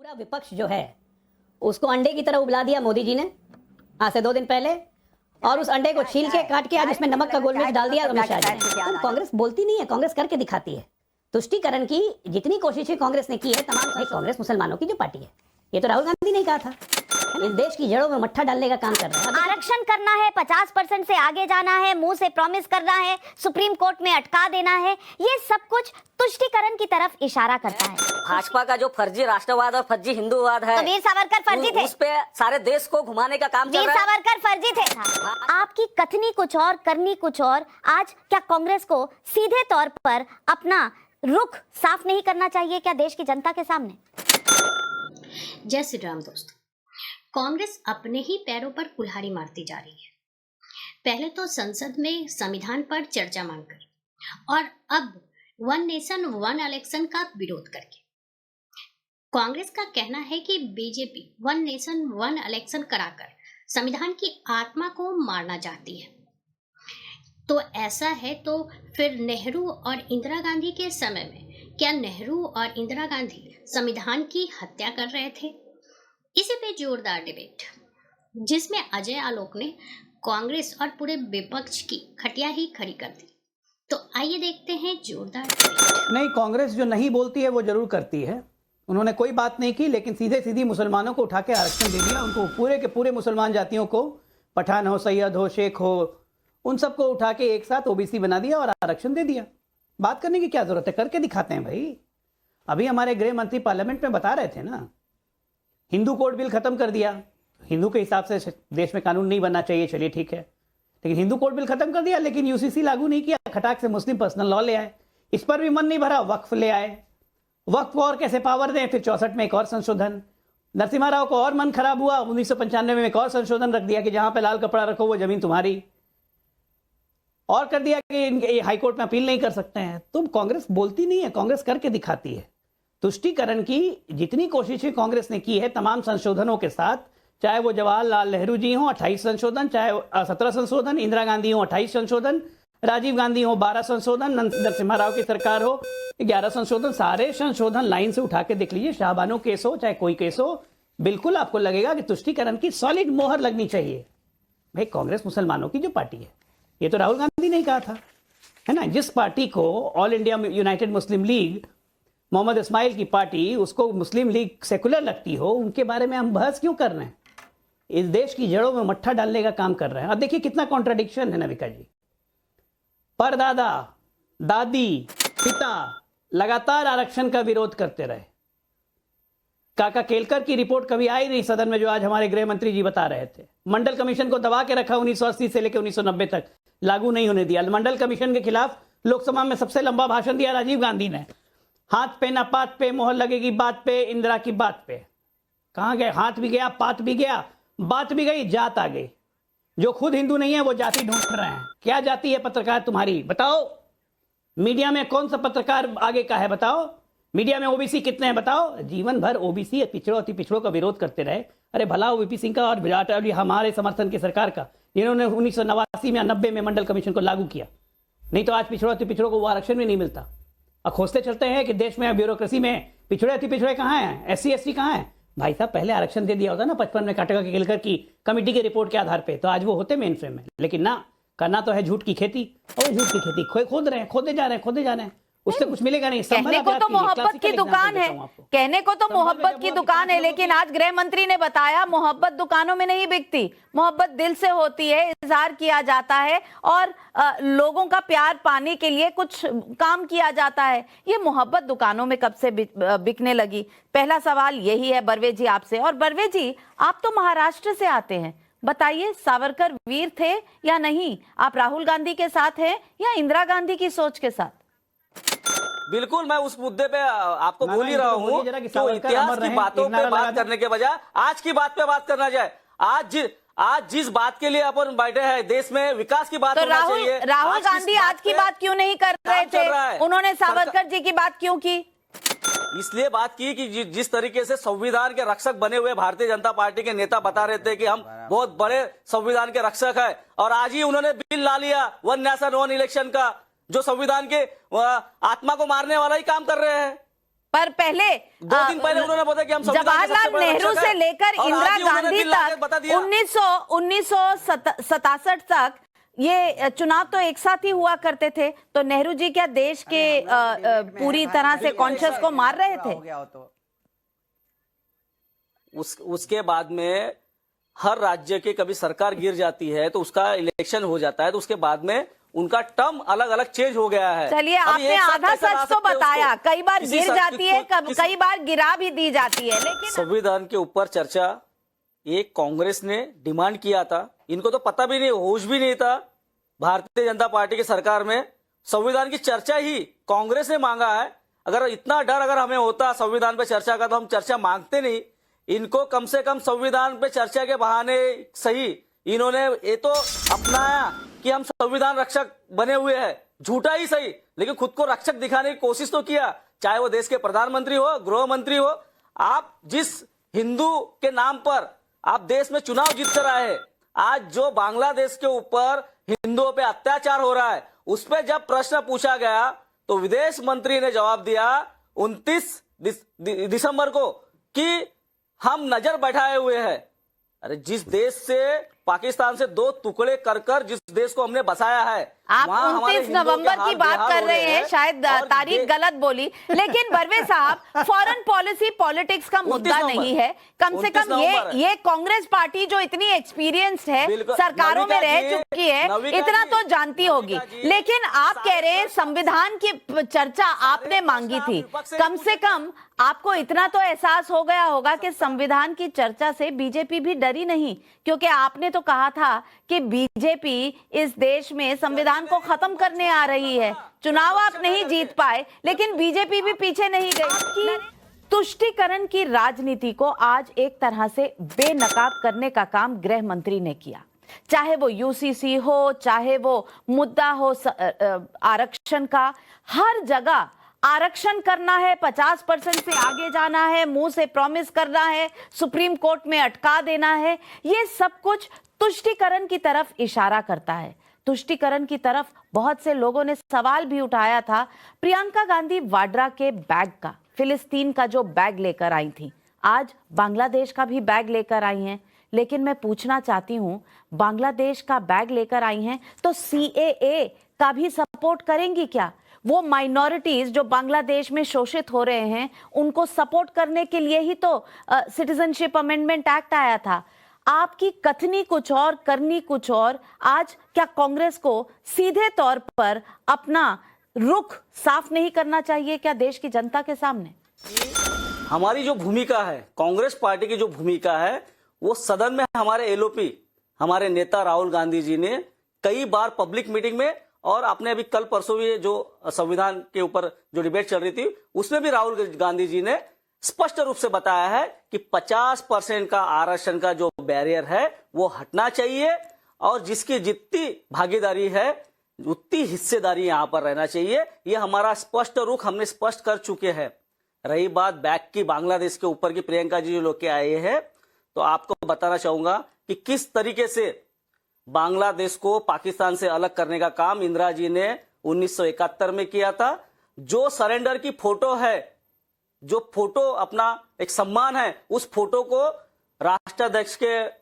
पूरा विपक्ष जो है उसको अंडे की तरह उबला दिया मोदी जी ने आज से 2 दिन पहले, और उस अंडे को छील के काट के आज उसमें नमक का गोलमिर्च डाल दिया अमित शाह जी ने। कांग्रेस बोलती नहीं है, कांग्रेस करके दिखाती है। तुष्टीकरण की जितनी कोशिशें कांग्रेस ने की है तमाम, कांग्रेस मुसलमानों की जो पार्टी है, ये तो राहुल गांधी ने कहा था, इस देश की जड़ों में मट्ठा डालने का काम कर रहा है। आरक्षण करना है, 50% से आगे जाना है, मुंह से प्रॉमिस करना है, सुप्रीम कोर्ट में अटका देना है, ये सब कुछ तुष्टीकरण की तरफ इशारा करता है। भाजपा का जो फर्जी राष्ट्रवाद और फर्जी हिंदुवाद है, तो वीर सावरकर फर्जी थे, उस पे सारे देश को घुमाने का काम चल वीर रहा है। सावरकर फर्जी थे। आपकी कथनी कुछ और, करनी कुछ और। आज क्या कांग्रेस को सीधे तौर पर अपना रुख साफ नहीं करना चाहिए क्या देश की जनता के सामने? जय श्री राम दोस्तों, कांग्रेस अपने ही पैरों पर कुल्हाड़ी मारती जा रही है। पहले तो संसद में संविधान पर चर्चा मांगकर, और अब वन नेशन वन इलेक्शन का विरोध करके। कांग्रेस का कहना है कि BJP one nation one election कराकर संविधान की आत्मा को मारना चाहती है। तो ऐसा है तो फिर नेहरू और इंदिरा गांधी के समय में क्या नेहरू और इंदिरा गांधी संविधान की हत्या कर रहे थे? इसी पे जोरदार डिबेट, जिसमें अजय आलोक ने कांग्रेस और पूरे विपक्ष की खटिया ही खड़ी कर दी। तो आइए देखते हैं जोरदार डिबेट। नहीं, कांग्रेस जो नहीं बोलती है वो जरूर करती है। उन्होंने कोई बात नहीं की, लेकिन सीधे सीधी मुसलमानों को उठा के आरक्षण दे दिया। उनको पूरे के पूरे मुसलमान जातियों को, पठान हो, सैयद हो, शेख हो, उन सबको उठा के एक साथ ओबीसी बना दिया और आरक्षण दे दिया। बात करने की क्या जरूरत है, करके दिखाते हैं भाई। अभी हमारे गृह मंत्री पार्लियामेंट में बता रहे थे ना, हिंदू कोड बिल खत्म कर दिया। हिंदू के हिसाब से देश में कानून नहीं बनना चाहिए, चलिए ठीक है, लेकिन हिंदू कोड बिल खत्म कर दिया, लेकिन यूसीसी लागू नहीं किया। खटाक से मुस्लिम पर्सनल लॉ ले आए, इस पर भी मन नहीं भरा, वक्फ ले आए। वक्फ को और कैसे पावर दें, फिर 64 में एक और संशोधन। नरसिम्हा राव को और मन खराब हुआ, 1995 में एक और संशोधन रख दिया कि जहां पे लाल कपड़ा रखो वो जमीन तुम्हारी, और कर दिया कि हाईकोर्ट में अपील नहीं कर सकते हैं। तुम कांग्रेस बोलती नहीं है, कांग्रेस करके दिखाती है। तुष्टीकरण की जितनी कोशिशें कांग्रेस ने की है तमाम संशोधनों के साथ, चाहे वो जवाहरलाल नेहरू जी हों 28 संशोधन, चाहे 17 संशोधन, इंदिरा गांधी हो 28 संशोधन, राजीव गांधी हो 12 संशोधन, नरसिम्हा राव की सरकार हो 11 संशोधन, सारे संशोधन लाइन से उठा के देख लीजिए। शाहबानो केस हो चाहे कोई केस हो, बिल्कुल आपको लगेगा कि तुष्टीकरण की सॉलिड मोहर लगनी चाहिए। भाई, कांग्रेस मुसलमानों की जो पार्टी है, ये तो राहुल गांधी ने कहा था, है ना। जिस पार्टी को ऑल इंडिया यूनाइटेड मुस्लिम लीग, मोहम्मद इस्माइल की पार्टी, उसको मुस्लिम लीग सेकुलर लगती हो, उनके बारे में हम बहस क्यों कर रहे हैं? इस देश की जड़ों में मट्ठा डालने का काम कर रहे हैं। और देखिए कितना कॉन्ट्राडिक्शन है नविका जी। परदादा, दादी, पिता लगातार आरक्षण का विरोध करते रहे। काका केलकर की रिपोर्ट कभी आई नहीं सदन में, जो आज हमारे गृह मंत्री जी बता रहे थे। मंडल कमीशन को दबा के रखा 1980 से लेकर 1990 तक, लागू नहीं होने दिया। मंडल कमीशन के खिलाफ लोकसभा में सबसे लंबा भाषण दिया राजीव गांधी ने। हाथ पे ना पात पे, मोहर लगेगी बात पे, इंदिरा की बात पे। कहां गए? हाथ भी गया, पात भी गया, बात भी गई, जात आ गई। जो खुद हिंदू नहीं है वो जाति ढूंढ रहे हैं। क्या जाति है पत्रकार तुम्हारी, बताओ। मीडिया में कौन सा पत्रकार आगे का है, बताओ। मीडिया में ओबीसी कितने हैं, बताओ। जीवन भर ओबीसी, पिछड़ों अति पिछड़ों का विरोध करते रहे। अरे भला वीपी सिंह का और हमारे समर्थन की सरकार का, जिन्होंने 1989 में 90 में मंडल कमीशन को लागू किया। नहीं तो आज पिछड़ों अति पिछड़ों को वो आरक्षण भी नहीं मिलता। और खोजते चलते हैं कि देश में ब्यूरोक्रेसी में पिछड़े अति पिछड़े कहाँ हैं, SC ST कहाँ हैं। भाई साहब, पहले आरक्षण दे दिया होता ना 55 में काका केलकर की कमेटी की रिपोर्ट के आधार पे, तो आज वो होते मेन फ्रेम में। लेकिन ना, करना तो है झूठ की खेती, और झूठ की खेती खोद रहे हैं, खोदे जा रहे हैं, उससे कुछ मिलेगा नहीं। कहने को तो मोहब्बत की दुकान है, कहने को तो मोहब्बत की दुकान है, लेकिन आज गृह मंत्री ने बताया मोहब्बत दुकानों में नहीं बिकती, मोहब्बत दिल से होती है, इजहार किया जाता है और लोगों का प्यार पाने के लिए कुछ काम किया जाता है। ये मोहब्बत दुकानों में कब से बिकने लगी? पहला सवाल यही है बरवे जी आपसे। और बरवे जी, आप तो महाराष्ट्र से आते हैं, बताइए सावरकर वीर थे या नहीं? आप राहुल गांधी के साथ हैं या इंदिरा गांधी की सोच के साथ? बिल्कुल, मैं उस मुद्दे पे आपको बोल ही रहा हूँ कि इतिहास की बातों पे बात करने के बजाय आज की बात पे बात करना जाए। आज जिस बात के लिए अपन बैठे हैं, देश में विकास की बात तो होना चाहिए। राहुल गांधी आज की बात क्यों नहीं कर रहे थे? उन्होंने सावरकर जी की बात क्यों की? इसलिए बात की कि जिस तरीके से संविधान के रक्षक बने हुए भारतीय जनता पार्टी के नेता बता रहे थे कि हम बहुत बड़े संविधान के रक्षक हैं, और आज ही उन्होंने बिल ला लिया वन नेशन वन इलेक्शन का, जो संविधान के आत्मा को मारने वाला ही काम कर रहे हैं। पर पहले 2 दिन पहले उन्होंने बताया कि हम संविधान के सबसे जवाहरलाल बड़े नेहरू रक्षक से हैं। लेकर और इंदिरा आज ही उन्होंने गांधी दिल लगा के बता तक दिया। 1967 तक ये चुनाव तो एक साथ ही हुआ करते थे, तो नेहरू जी क्या देश के पूरी तरह से कॉन्शियस को मार रहे थे? उसके बाद में हर राज्य की कभी सरकार गिर जाती है तो उसका इलेक्शन हो जाता है, तो उसके बाद में उनका टर्म अलग अलग चेंज हो गया है। चलिए, अभी आपने एक साथ आधा कैसे ला सच तो सकते हैं बताया, उसको? कई बार किसी गिर जाती है, कई बार गिरा भी दी जाती है, लेकिन संविधान के ऊपर चर्चा एक कांग्रेस ने डिमांड किया था। इनको तो पता भी नहीं, होश भी नहीं था भारतीय जनता पार्टी की सरकार में संविधान की चर्चा ही कांग्रेस ने मांगा है। अगर इतना डर अगर हमें होता संविधान पे चर्चा का, तो हम चर्चा मांगते नहीं। इनको कम से कम संविधान पे चर्चा के बहाने सही इन्होंने ये तो अपनाया कि हम संविधान रक्षक बने हुए हैं, झूठा ही सही, लेकिन खुद को रक्षक दिखाने की कोशिश तो किया। चाहे वो देश के प्रधानमंत्री हो, गृह मंत्री हो, आप जिस हिंदू के नाम पर आप देश में चुनाव जीत कर आए, आज जो बांग्लादेश के ऊपर हिंदुओं पे अत्याचार हो रहा है, उस पर जब प्रश्न पूछा गया तो विदेश मंत्री ने जवाब दिया 29 दिसंबर को कि हम नजर बैठाए हुए हैं। अरे जिस देश से पाकिस्तान से 2 टुकड़े कर जिस देश को हमने बसाया है, आप वहां हमारे 29 हिंदुओं के नवंबर की हाल बात बेहाल कर हो रहे हैं, शायद और तारीख गलत बोली, लेकिन बरवे साहब फॉरेन पॉलिसी पॉलिटिक्स का मुद्दा 29 नहीं है। कम से कम ये कांग्रेस पार्टी जो इतनी एक्सपीरियंस्ड है, बिल्कुल, सरकारों में नविका रह जी, चुकी है, नविका इतना जी, तो जानती होगी। नविका जी, लेकिन आप कह रहे हैं संविधान की चर्चा आपने मांगी थी, कम से कम आपको इतना तो एहसास हो गया होगा कि संविधान की चर्चा से बीजेपी भी डरी नहीं, क्योंकि आपने तो कहा था कि बीजेपी इस देश में संविधान को खत्म करने आ रही है। चुनाव आप नहीं जीत पाए, लेकिन बीजेपी भी पीछे नहीं गई। तुष्टीकरण की राजनीति को आज एक तरह से बेनकाब करने का काम गृह मंत्री ने किया, चाहे वो यूसीसी हो, चाहे वो मुद्दा हो आरक्षण का। हर जगह आरक्षण करना है, 50% से आगे जाना है, मुंह से प्रॉमिस करना है, सुप्रीम कोर्ट में अटका देना है, ये सब कुछ तुष्टीकरण की तरफ इशारा करता है। तुष्टीकरण की तरफ बहुत से लोगों ने सवाल भी उठाया था प्रियंका गांधी वाड्रा के बैग का, फिलिस्तीन का जो बैग लेकर आई थी, आज बांग्लादेश का भी बैग लेकर आई हैं। लेकिन मैं पूछना चाहती हूं, बांग्लादेश का बैग लेकर आई हैं तो सीएए का भी सपोर्ट करेंगी क्या? वो माइनॉरिटीज जो बांग्लादेश में शोषित हो रहे हैं, उनको सपोर्ट करने के लिए ही तो सिटीजनशिप अमेंडमेंट एक्ट आया था। आपकी कथनी कुछ और, करनी कुछ और। आज क्या कांग्रेस को सीधे तौर पर अपना रुख साफ नहीं करना चाहिए क्या देश की जनता के सामने? हमारी जो भूमिका है, कांग्रेस पार्टी की जो भूमिका है, वो सदन में हमारे एलओपी, हमारे नेता राहुल गांधी जी ने कई बार पब्लिक मीटिंग में, और आपने अभी कल परसों भी जो संविधान के ऊपर जो डिबेट चल रही थी, उसमें भी राहुल गांधी जी ने स्पष्ट रूप से बताया है कि 50% का आरक्षण का जो बैरियर है वो हटना चाहिए, और जिसकी जितनी भागीदारी है उतनी हिस्सेदारी यहां पर रहना चाहिए। ये हमारा स्पष्ट रुख हमने स्पष्ट कर चुके हैं। रही बात बैक की, बांग्लादेश के ऊपर की, प्रियंका जी जो लोग के आए हैं, तो आपको बताना चाहूंगा कि किस तरीके से बांग्लादेश को पाकिस्तान से अलग करने का काम इंदिरा जी ने 1971 में किया था। जो सरेंडर की फोटो है, जो फोटो अपना एक सम्मान है, उस फोटो को राष्ट्राध्यक्ष के,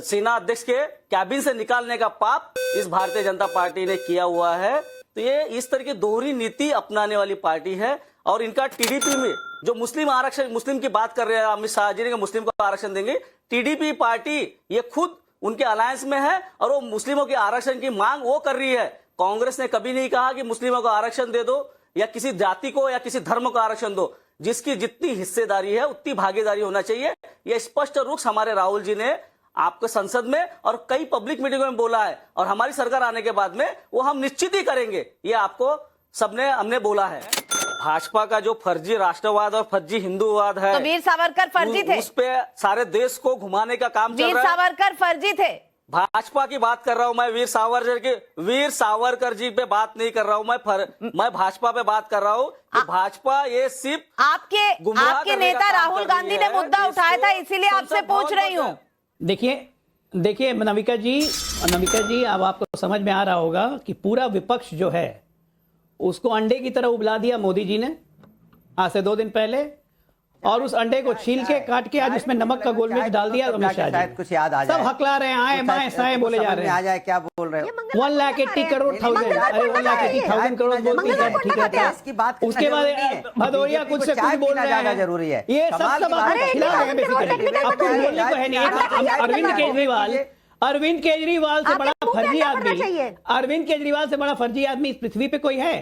सेना अध्यक्ष के कैबिन से निकालने का पाप इस भारतीय जनता पार्टी ने किया हुआ है। तो ये इस तरह की दोहरी नीति अपनाने वाली पार्टी है। और इनका टीडीपी में जो मुस्लिम आरक्षण, मुस्लिम की बात कर रहे हैं अमित शाह जी ने, मुस्लिम को आरक्षण देंगे, टीडीपी पार्टी ये खुद उनके अलायंस में है और वो मुस्लिमों के आरक्षण की मांग वो कर रही है। कांग्रेस ने कभी नहीं कहा कि मुस्लिमों को आरक्षण दे दो या किसी जाति को या किसी धर्म को आरक्षण दो। जिसकी जितनी हिस्सेदारी है उतनी भागीदारी होना चाहिए। यह स्पष्ट रूप हमारे राहुल जी ने आपको संसद में और कई पब्लिक मीटिंगों में बोला है, और हमारी सरकार आने के बाद में वो हम निश्चित ही करेंगे। ये आपको सबने हमने बोला है। भाजपा का जो फर्जी राष्ट्रवाद और फर्जी हिंदूवाद है, तो वीर सावरकर फर्जी थे, उस पे सारे देश को घुमाने का काम चल वीर रहा है। सावरकर फर्जी थे। भाजपा की बात कर रहा हूं मैं, वीर सावरकर जी पे बात नहीं कर रहा हूं मैं भाजपा पे बात कर रहा हूं कि भाजपा ये सिर्फ आपके नेता राहुल गांधी ने मुद्दा उठाया था, इसीलिए आपसे पूछ रही हूँ। देखिए नविका जी, अब आपको समझ में आ रहा होगा कि पूरा विपक्ष जो है उसको अंडे की तरह उबला दिया मोदी जी ने। आज से 2 दिन पहले, और उस अंडे को छील के काट के आज उसमें नमक का गोल मिर्च डाल दिया अमित शाह शायद जी। कुछ याद आ जाए, सब हकला रहे हैं, आए बाएं साए बोले जा रहे आ हैं। जाए क्या बोल रहे हो। 1,80,000 करोड़ थाउजेंड, अरे 1,80,000 करोड़ बोलती है, ठीक है। इसकी बात करना उसके बाद जरूरी है। भदौरिया कुछ से कुछ बोल रहे ज्यादा हैं, जरूरी है। ये सब कमाल की बात आपको है। खिला रहे हैं बेसिकली। आपको बोलने को है नहीं। अरविंद केजरीवाल से बड़ा फर्जी आदमी, अरविंद केजरीवाल से बड़ा फर्जी आदमी इस पृथ्वी पे कोई है?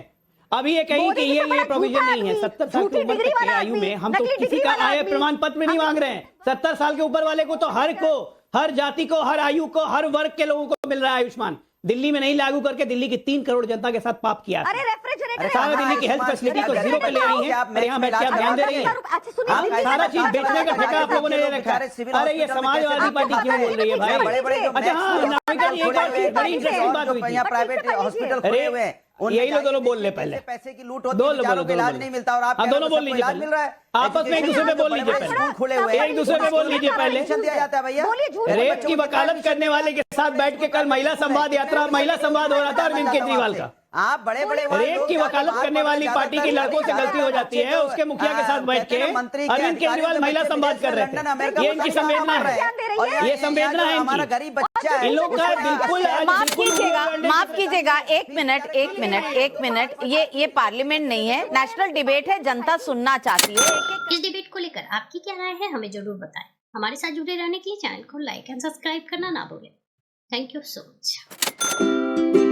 अभी ये कहीं कि ये प्रोविजन नहीं है 70 साल की उम्र तक की आयु में हम तो किसी का आय प्रमाण पत्र नहीं मांग रहे हैं। 70 साल के ऊपर वाले को तो हर जाति को, हर आयु को, हर वर्ग के लोगों को मिल रहा है आयुष्मान। दिल्ली में नहीं लागू करके दिल्ली की 3 करोड़ जनता के साथ पाप किया। सारा दिल्ली की हेल्थ फैसिलिटी को जीरो पे ले आई है। और यहाँ बैठ के आप ध्यान दे रही हैं, सारा चीज बेचने का ठेका आप लोगों ने ले रखा है। अरे ये समाजवादी पार्टी क्यों बोल रही है भाई? अच्छा हाँ, नामिका जी, एक और चीज बड़ी इंटरेस्टिंग बात हुई थी। प्राइवेट हॉस्पिटल खुले हुए हैं, यही लोग दोनों बोल ले पहले, पैसे की लूट होती है, बेचारों को इलाज नहीं मिलता और आप दोनों बोल लीजिए, मिल रहा है। आपस में एक दूसरे पे बोल लीजिए पहले, खुले हुए एक दूसरे पे बोल लीजिए पहले। दिया जाता है भैया। रेप की वकालत करने वाले के साथ बैठ के कल महिला संवाद यात्रा, महिला संवाद हो रहा था अरविंद केजरीवाल का। आप बड़े रेप की वकालत करने वाली पार्टी के लड़कों से गलती हो जाती है, उसके मुखिया के साथ बैठ के अरविंद केजरीवाल महिला संवाद कर रहे थे। ये इनकी संवेदना है, ये संवेदना है हमारा इनकी। गरीब बच्चा है। इन लोग का बिल्कुल माफ कीजिएगा, एक मिनट, ये पार्लियामेंट नहीं है, नेशनल डिबेट है, जनता सुनना चाहती है। इस डिबेट को लेकर आपकी क्या राय है हमें जरूर बताएं। हमारे साथ जुड़े रहने के लिए चैनल को लाइक एंड सब्सक्राइब करना ना भूलें। Thank you so much.